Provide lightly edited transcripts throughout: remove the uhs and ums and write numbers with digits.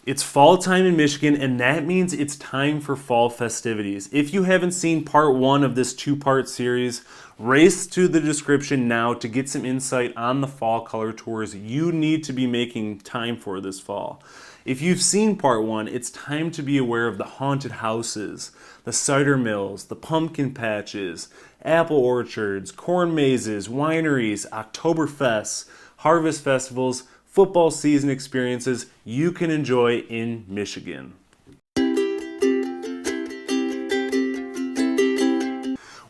It's fall time in Michigan, and that means it's time for fall festivities. If you haven't seen part one of this two-part series, race to the description now to get some insight on the fall color tours you need to be making time for this fall. If you've seen part one, it's time to be aware of the haunted houses, the cider mills, the pumpkin patches, apple orchards, corn mazes, wineries, Oktoberfests, harvest festivals, football season experiences you can enjoy in Michigan.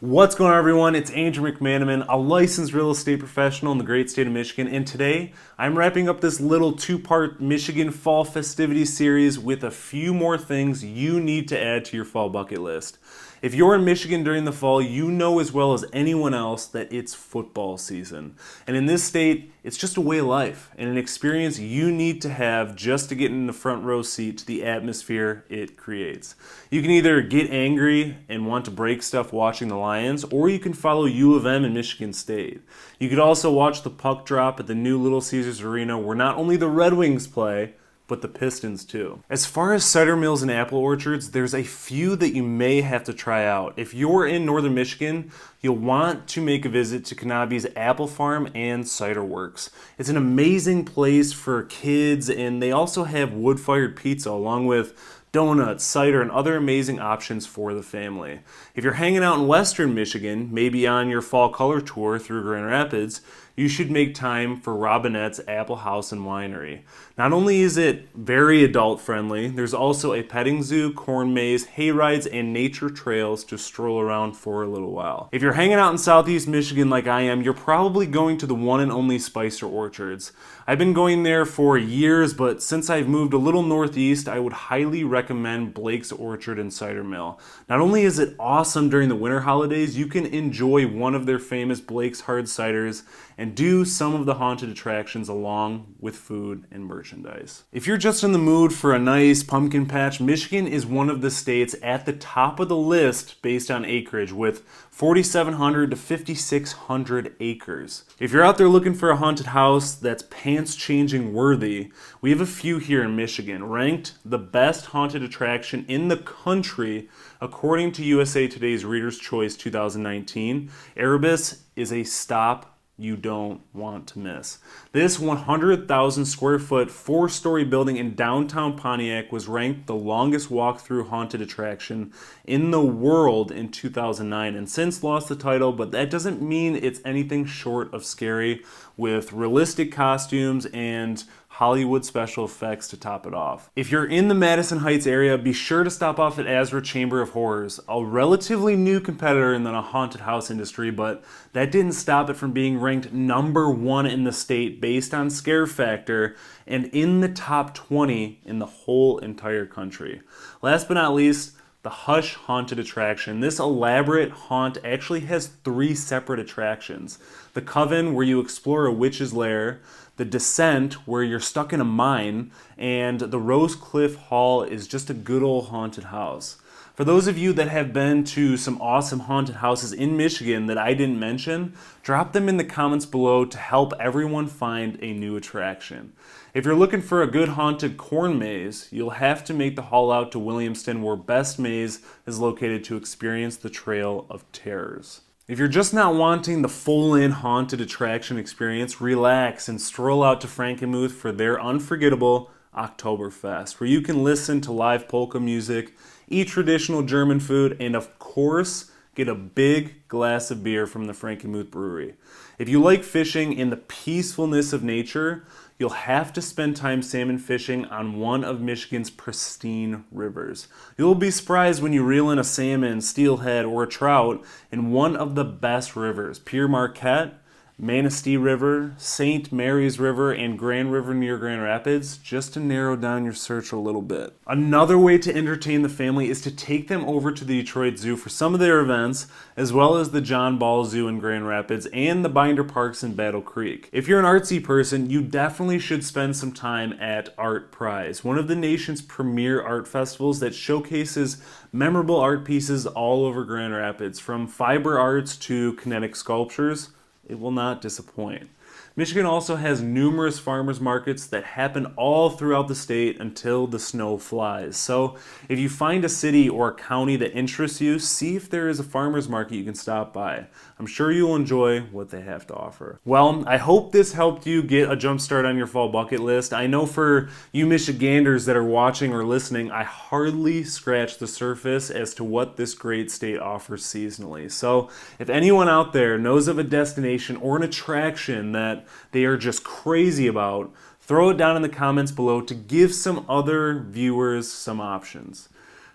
What's going on, everyone? It's Andrew McManaman, a licensed real estate professional in the great state of Michigan, and today I'm wrapping up this little two-part Michigan Fall Festivities series with a few more things you need to add to your fall bucket list. If you're in Michigan during the fall, you know as well as anyone else that it's football season. And in this state, it's just a way of life and an experience you need to have just to get in the front row seat to the atmosphere it creates. You can either get angry and want to break stuff watching the Lions, or you can follow U of M in Michigan State. You could also watch the puck drop at the new Little Caesars Arena, where not only the Red Wings play, but the Pistons too. As far as cider mills and apple orchards, there's a few that you may have to try out. If you're in northern Michigan, you'll want to make a visit to Knabe's Apple Farm and Cider Works. It's an amazing place for kids, and they also have wood-fired pizza along with donuts, cider, and other amazing options for the family. If you're hanging out in western Michigan, maybe on your fall color tour through Grand Rapids, you should make time for Robinette's Apple House and Winery. Not only is it very adult friendly, there's also a petting zoo, corn maze, hay rides, and nature trails to stroll around for a little while. If you're hanging out in southeast Michigan like I am, you're probably going to the one and only Spicer Orchards. I've been going there for years, but since I've moved a little northeast, I would highly recommend Blake's Orchard and Cider Mill. Not only is it awesome during the winter holidays, you can enjoy one of their famous Blake's hard ciders and do some of the haunted attractions along with food and merchandise. If you're just in the mood for a nice pumpkin patch, Michigan is one of the states at the top of the list based on acreage, with 4,700 to 5,600 acres. If you're out there looking for a haunted house that's pants-changing worthy, we have a few here in Michigan, ranked the best haunted attraction in the country according to USA Today's Reader's Choice 2019. Erebus is a stop you don't want to miss. This 100,000 square foot, 4-story building in downtown Pontiac was ranked the longest walk-through haunted attraction in the world in 2009, and since lost the title, but that doesn't mean it's anything short of scary, with realistic costumes and Hollywood special effects to top it off. If you're in the Madison Heights area, be sure to stop off at Azra Chamber of Horrors, a relatively new competitor in the haunted house industry, but that didn't stop it from being ranked number one in the state based on scare factor and in the top 20 in the whole entire country. Last but not least, the Hush Haunted Attraction. This elaborate haunt actually has 3 separate attractions. The Coven, where you explore a witch's lair, the Descent, where you're stuck in a mine, and the Rose Cliff Hall is just a good old haunted house. For those of you that have been to some awesome haunted houses in Michigan that I didn't mention, drop them in the comments below to help everyone find a new attraction. If you're looking for a good haunted corn maze, you'll have to make the haul out to Williamston, where Best Maze is located, to experience the Trail of Terrors. If you're just not wanting the full-in haunted attraction experience, relax and stroll out to Frankenmuth for their unforgettable Oktoberfest, where you can listen to live polka music, eat traditional German food, and of course, get a big glass of beer from the Frankenmuth Brewery. If you like fishing and the peacefulness of nature, you'll have to spend time salmon fishing on one of Michigan's pristine rivers. You'll be surprised when you reel in a salmon, steelhead, or a trout in one of the best rivers: Pere Marquette, Manistee River, St. Mary's River, and Grand River near Grand Rapids, just to narrow down your search a little bit. Another way to entertain the family is to take them over to the Detroit Zoo for some of their events, as well as the John Ball Zoo in Grand Rapids and the Binder Parks in Battle Creek. If you're an artsy person, you definitely should spend some time at Art Prize, one of the nation's premier art festivals that showcases memorable art pieces all over Grand Rapids, from fiber arts to kinetic sculptures. It will not disappoint. Michigan also has numerous farmers markets that happen all throughout the state until the snow flies. So if you find a city or county that interests you, see if there is a farmers market you can stop by. I'm sure you'll enjoy what they have to offer. Well, I hope this helped you get a jump start on your fall bucket list. I know for you Michiganders that are watching or listening, I hardly scratched the surface as to what this great state offers seasonally. So if anyone out there knows of a destination or an attraction that they are just crazy about, throw it down in the comments below to give some other viewers some options.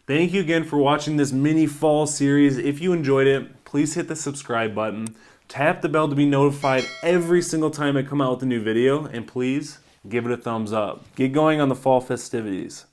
Thank you again for watching this mini fall series. If you enjoyed it, please hit the subscribe button, tap the bell to be notified every single time I come out with a new video, and please give it a thumbs up. Get going on the fall festivities.